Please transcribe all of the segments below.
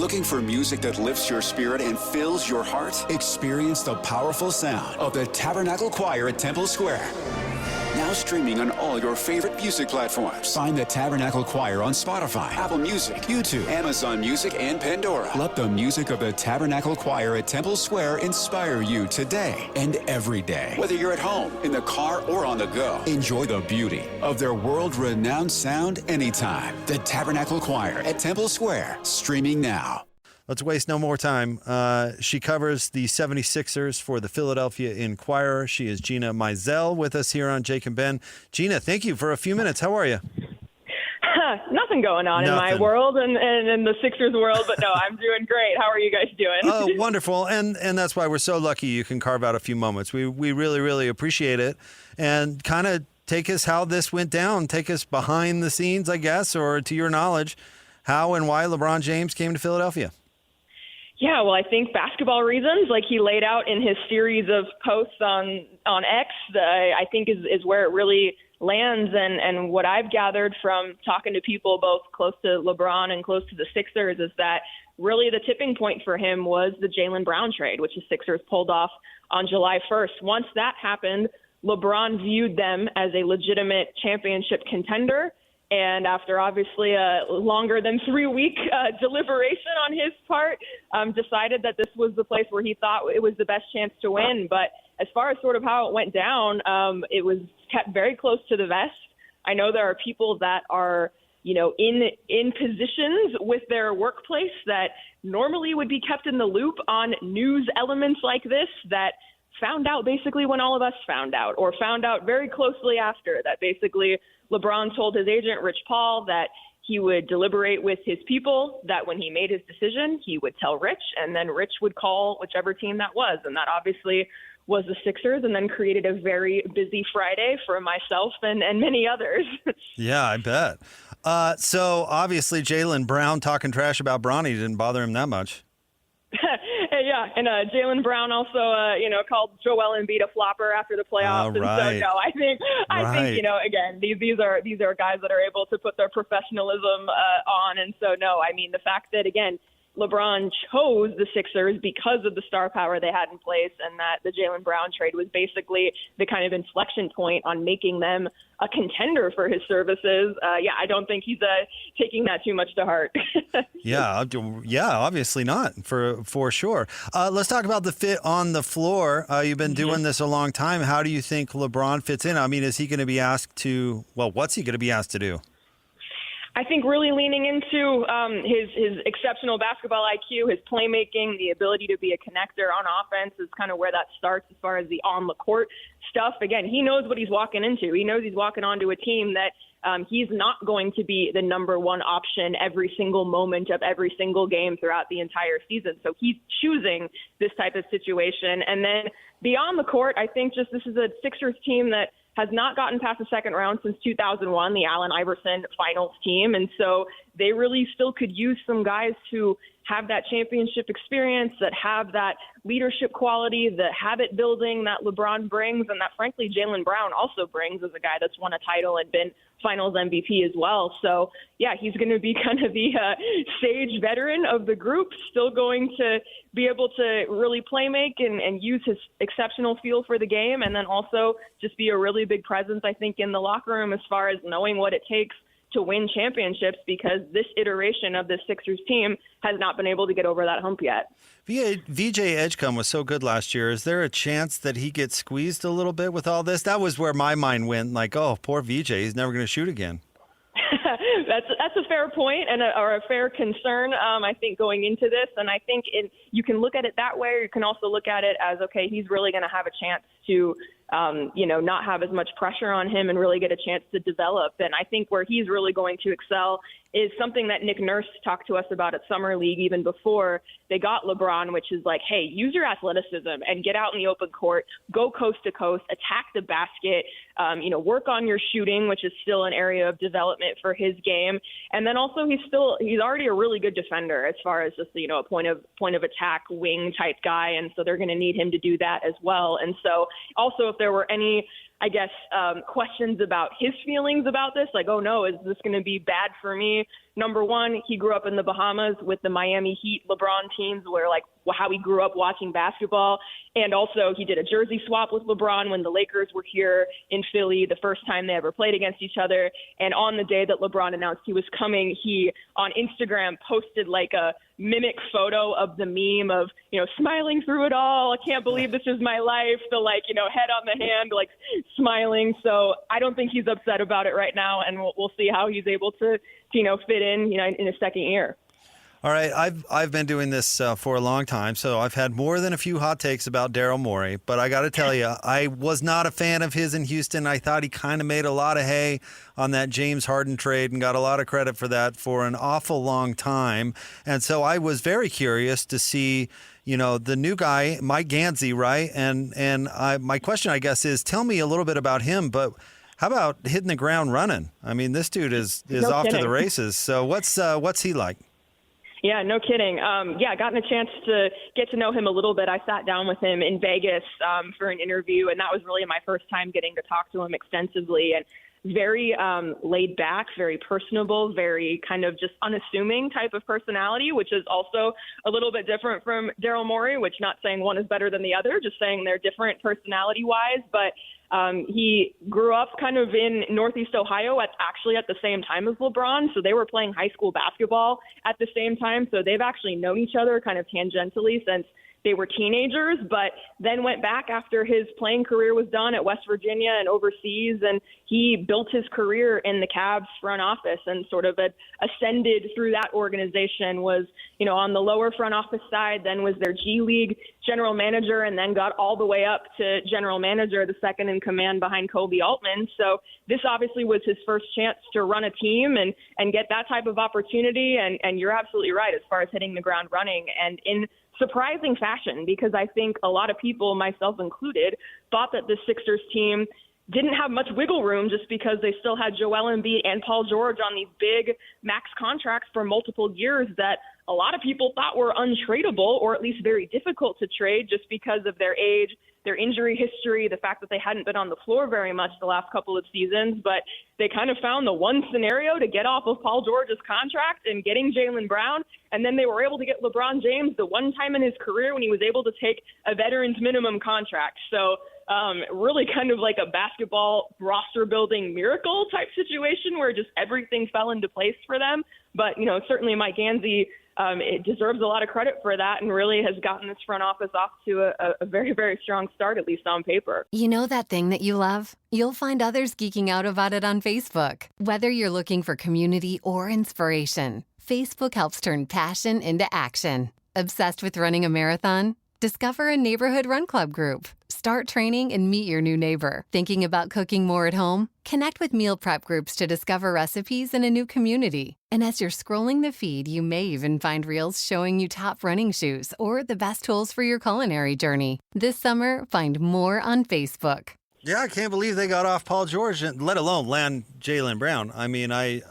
Looking for music that lifts your spirit and fills your heart? Experience the powerful sound of the Tabernacle Choir at Temple Square. Now streaming on all your favorite music platforms. Find the Tabernacle Choir on Spotify, Apple Music, YouTube, Amazon Music, and Pandora. Let the music of the Tabernacle Choir at Temple Square inspire you today and every day. Whether you're at home, in the car, or on the go, enjoy the beauty of their world-renowned sound anytime. The Tabernacle Choir at Temple Square, streaming now. Let's waste no more time. She covers the 76ers for the Philadelphia Inquirer. She is Gina Mizell with us here on Jake and Ben. Gina, thank you for a few minutes. How are you? Nothing going on in my world and in the Sixers world, but no, I'm doing great. How are you guys doing? Oh, wonderful. And that's why we're so lucky you can carve out a few moments. We really, really appreciate it. And kind of take us how this went down. Take us behind the scenes, I guess, or to your knowledge, how and why LeBron James came to Philadelphia. Yeah, well, I think basketball reasons, like he laid out in his series of posts on X, I think is where it really lands. And what I've gathered from talking to people both close to LeBron and close to the Sixers is that really the tipping point for him was the Jaylen Brown trade, which the Sixers pulled off on July 1st. Once that happened, LeBron viewed them as a legitimate championship contender. And after obviously a longer than 3-week deliberation on his part, decided that this was the place where he thought it was the best chance to win. But as far as sort of how it went down, it was kept very close to the vest. I know there are people that are, in positions with their workplace that normally would be kept in the loop on news elements like this that found out basically when all of us found out, or found out very closely after, that basically LeBron told his agent, Rich Paul, that he would deliberate with his people, that when he made his decision, he would tell Rich, and then Rich would call whichever team that was. And that obviously was the Sixers, and then created a very busy Friday for myself and many others. Yeah, I bet. So obviously Jaylen Brown talking trash about Bronny didn't bother him that much. Yeah, and Jaylen Brown also, called Joel Embiid a flopper after the playoffs. Right. And so, no, I think, again, these are guys that are able to put their professionalism on. And so, no, I mean, the fact that, again, LeBron chose the Sixers because of the star power they had in place, and that the Jaylen Brown trade was basically the kind of inflection point on making them a contender for his services. I don't think he's taking that too much to heart. Yeah, obviously not, for sure. Let's talk about the fit on the floor. You've been doing this a long time. How do you think LeBron fits in? I mean, is he going to be asked to, what's he going to be asked to do? I think really leaning into his exceptional basketball IQ, his playmaking, the ability to be a connector on offense is kind of where that starts as far as the on-the-court stuff. Again, he knows what he's walking into. He knows he's walking onto a team that he's not going to be the number one option every single moment of every single game throughout the entire season. So he's choosing this type of situation. And then beyond the court, I think just this is a Sixers team that has not gotten past the second round since 2001, the Allen Iverson finals team. And so they really still could use some guys to have that championship experience, that have that leadership quality, the habit building that LeBron brings, and that, frankly, Jaylen Brown also brings as a guy that's won a title and been finals MVP as well. So, yeah, he's going to be kind of the sage veteran of the group, still going to be able to really play make and use his exceptional feel for the game, and then also just be a really big presence, I think, in the locker room as far as knowing what it takes to win championships, because this iteration of the Sixers team has not been able to get over that hump yet. VJ Edgecombe was so good last year. Is there a chance that he gets squeezed a little bit with all this? That was where my mind went, like, oh, poor VJ, he's never going to shoot again. That's a fair point or a fair concern, I think, going into this. And I think you can look at it that way, or you can also look at it as, okay, he's really going to have a chance to not have as much pressure on him and really get a chance to develop. And I think where he's really going to excel is something that Nick Nurse talked to us about at Summer League even before they got LeBron, which is like, hey, use your athleticism and get out in the open court, go coast to coast, attack the basket, work on your shooting, which is still an area of development for his game. And then also he's already a really good defender as far as just, a point of attack wing type guy. And so they're going to need him to do that as well. And so also if there were any, questions about his feelings about this, like, oh no, is this going to be bad for me number one, he grew up in the Bahamas with the Miami Heat LeBron teams, where like how he grew up watching basketball. And also he did a jersey swap with LeBron when the Lakers were here in Philly the first time they ever played against each other. And on the day that LeBron announced he was coming, he on Instagram posted like a mimic photo of the meme of, smiling through it all. I can't believe this is my life. The head on the hand, like smiling. So I don't think he's upset about it right now. And we'll see how he's able to fit in his second year. All right, I've been doing this for a long time, so I've had more than a few hot takes about Daryl Morey. But I got to tell you, I was not a fan of his in Houston. I thought he kind of made a lot of hay on that James Harden trade and got a lot of credit for that for an awful long time. And so I was very curious to see, the new guy, Mike Gansey, right? And my question, I guess, is tell me a little bit about him, but how about hitting the ground running? I mean, this dude is No off kidding. to the races. So what's he like? Yeah, no kidding. Gotten a chance to get to know him a little bit. I sat down with him in Vegas for an interview, and that was really my first time getting to talk to him extensively. And very laid back, very personable, very kind of just unassuming type of personality, which is also a little bit different from Daryl Morey, which not saying one is better than the other, just saying they're different personality-wise. But he grew up kind of in Northeast Ohio actually at the same time as LeBron. So they were playing high school basketball at the same time. So they've actually known each other kind of tangentially since they were teenagers, but then went back after his playing career was done at West Virginia and overseas. And he built his career in the Cavs front office and sort of ascended through that organization, was, on the lower front office side, then was their G League general manager, and then got all the way up to general manager, the second in command behind Kobe Altman. So this obviously was his first chance to run a team and get that type of opportunity. And you're absolutely right as far as hitting the ground running, and in surprising fashion, because I think a lot of people, myself included, thought that the Sixers team didn't have much wiggle room just because they still had Joel Embiid and Paul George on these big max contracts for multiple years that a lot of people thought were untradeable, or at least very difficult to trade just because of their age, their injury history, the fact that they hadn't been on the floor very much the last couple of seasons. But they kind of found the one scenario to get off of Paul George's contract and getting Jaylen Brown. And then they were able to get LeBron James the one time in his career when he was able to take a veteran's minimum contract. So really kind of like a basketball roster building miracle type situation where just everything fell into place for them. But, certainly Mike Gansey, it deserves a lot of credit for that and really has gotten this front office off to a very, very strong start, at least on paper. You know that thing that you love? You'll find others geeking out about it on Facebook. Whether you're looking for community or inspiration, Facebook helps turn passion into action. Obsessed with running a marathon? Discover a neighborhood run club group. Start training and meet your new neighbor. Thinking about cooking more at home? Connect with meal prep groups to discover recipes in a new community. And as you're scrolling the feed, you may even find reels showing you top running shoes or the best tools for your culinary journey. This summer, find more on Facebook. Yeah, I can't believe they got off Paul George, let alone land Jaylen Brown. I mean, I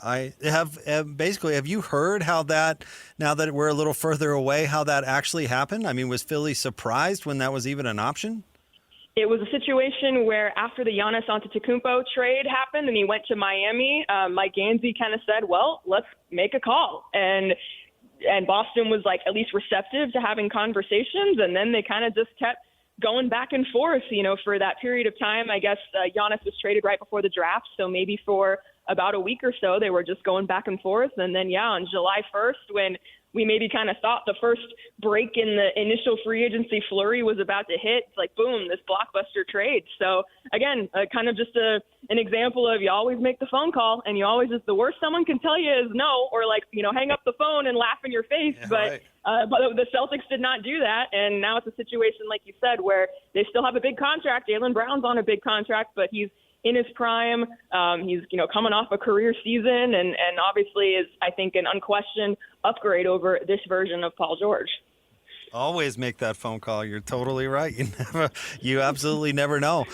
have basically, have you heard how that, now that we're a little further away, how that actually happened? I mean, was Philly surprised when that was even an option? It was a situation where after the Giannis Antetokounmpo trade happened and he went to Miami, Mike Gansey kind of said, well, let's make a call. And Boston was like at least receptive to having conversations. And then they kind of just kept going back and forth, for that period of time. I guess Giannis was traded right before the draft. So maybe for about a week or so, they were just going back and forth. And then, on July 1st, when we maybe kind of thought the first break in the initial free agency flurry was about to hit, it's like, boom, this blockbuster trade. So again, kind of just an example of you always make the phone call, and you always, just the worst someone can tell you is no, or hang up the phone and laugh in your face. Yeah, but right. But the Celtics did not do that, and now it's a situation, like you said, where they still have a big contract. Jaylen Brown's on a big contract, but he's in his prime. He's, coming off a career season and obviously is, I think, an unquestioned upgrade over this version of Paul George. Always make that phone call. You're totally right. You absolutely never know.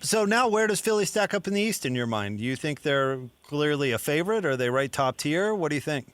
So now where does Philly stack up in the East in your mind? Do you think they're clearly a favorite? Are they right top tier? What do you think?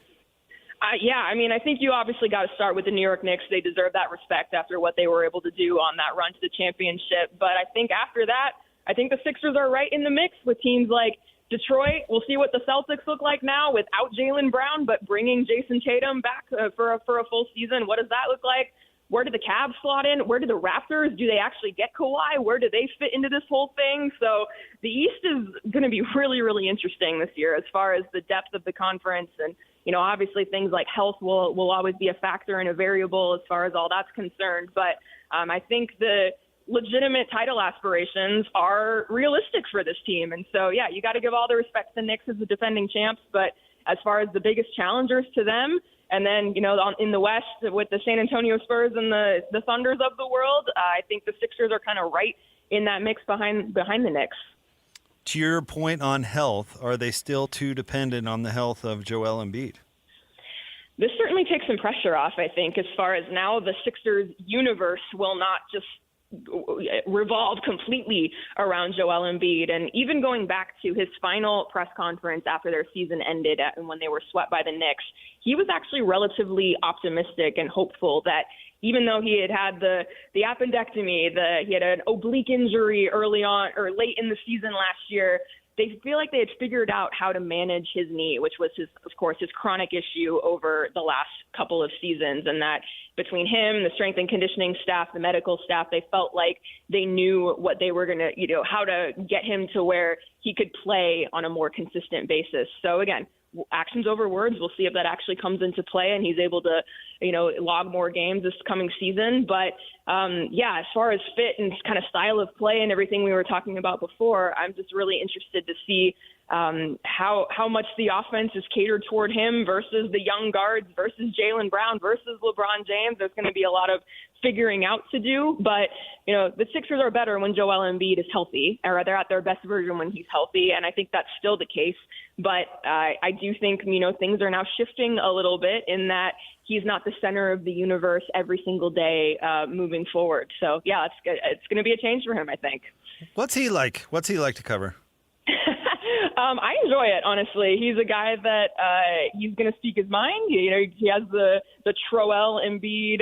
I think you obviously got to start with the New York Knicks. They deserve that respect after what they were able to do on that run to the championship. But I think after that, I think the Sixers are right in the mix with teams like Detroit, we'll see what the Celtics look like now without Jaylen Brown, but bringing Jason Tatum back for a full season. What does that look like? Where do the Cavs slot in? Where do the Raptors? Do they actually get Kawhi? Where do they fit into this whole thing? So the East is going to be really, really interesting this year as far as the depth of the conference. And, obviously things like health will always be a factor and a variable as far as all that's concerned. But I think the legitimate title aspirations are realistic for this team. And so, yeah, you got to give all the respect to the Knicks as the defending champs. But as far as the biggest challengers to them, and then, in the West with the San Antonio Spurs and the Thunders of the world, I think the Sixers are kind of right in that mix behind the Knicks. To your point on health, are they still too dependent on the health of Joel Embiid? This certainly takes some pressure off, I think, as far as now the Sixers universe will not just revolve completely around Joel Embiid. And even going back to his final press conference after their season ended and when they were swept by the Knicks, he was actually relatively optimistic and hopeful that even though he had the appendectomy, he had an oblique injury early on or late in the season last year, they feel like they had figured out how to manage his knee, which was, of course, his chronic issue over the last couple of seasons, and that between him, the strength and conditioning staff, the medical staff, they felt like they knew what they were going to, how to get him to where he could play on a more consistent basis. So again, actions over words. We'll see if that actually comes into play and he's able to, log more games this coming season. But as far as fit and kind of style of play and everything we were talking about before, I'm just really interested to see how much the offense is catered toward him versus the young guards versus Jaylen Brown versus LeBron James. There's going to be a lot of figuring out to do, but the Sixers are better when Joel Embiid is healthy, or they're at their best version when he's healthy, and I think that's still the case. But I do think things are now shifting a little bit in that he's not the center of the universe every single day moving forward. So yeah, it's going to be a change for him, I think. What's he like? What's he like to cover? I enjoy it, honestly. He's a guy that he's going to speak his mind. He has the Troel Embiid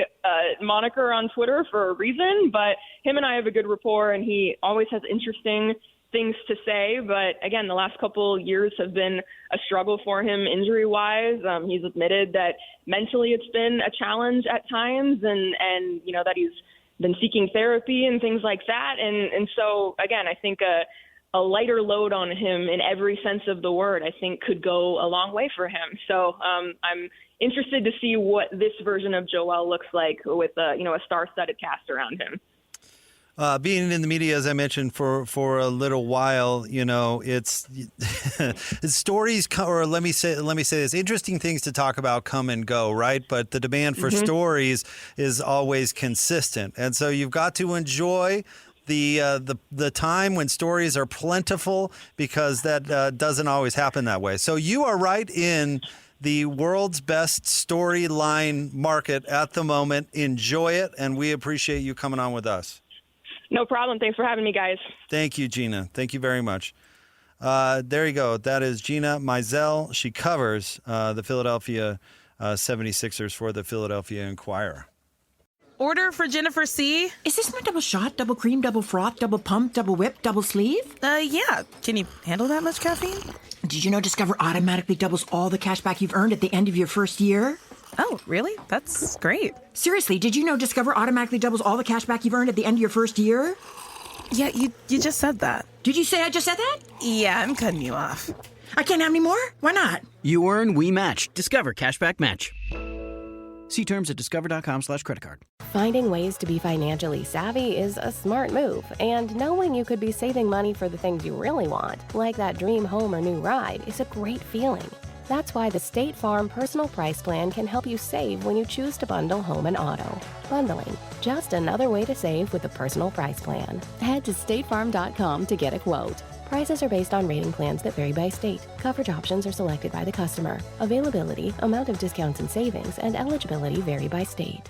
moniker on Twitter for a reason, but him and I have a good rapport, and he always has interesting things to say. But again, the last couple years have been a struggle for him injury-wise. He's admitted that mentally it's been a challenge at times, and that he's been seeking therapy and things like that. And so, again, I think a lighter load on him in every sense of the word, I think could go a long way for him. So I'm interested to see what this version of Joel looks like with a star-studded cast around him. Being in the media, as I mentioned, for a little while, it's stories, or let me say this: interesting things to talk about come and go, right? But the demand for stories is always consistent, and so you've got to enjoy the time when stories are plentiful, because that doesn't always happen that way. So you are right in the world's best storyline market at the moment. Enjoy it, and we appreciate you coming on with us. No problem. Thanks for having me, guys. Thank you, Gina. Thank you very much. There you go. That is Gina Mizell. She covers the Philadelphia 76ers for the Philadelphia Inquirer. Order for Jennifer C. Is this my double shot, double cream, double froth, double pump, double whip, double sleeve? Yeah. Can you handle that much caffeine? Did you know Discover automatically doubles all the cash back you've earned at the end of your first year? Oh, really? That's great. Seriously, did you know Discover automatically doubles all the cash back you've earned at the end of your first year? Yeah, you just said that. Did you say I just said that? Yeah, I'm cutting you off. I can't have any more? Why not? You earn, we match. Discover Cashback Match. See terms at discover.com/creditcard. Finding ways to be financially savvy is a smart move, and knowing you could be saving money for the things you really want, like that dream home or new ride, is a great feeling. That's why the State Farm Personal Price Plan can help you save when you choose to bundle home and auto. Bundling, just another way to save with a personal price plan. Head to statefarm.com to get a quote. Prices are based on rating plans that vary by state. Coverage options are selected by the customer. Availability, amount of discounts and savings, and eligibility vary by state.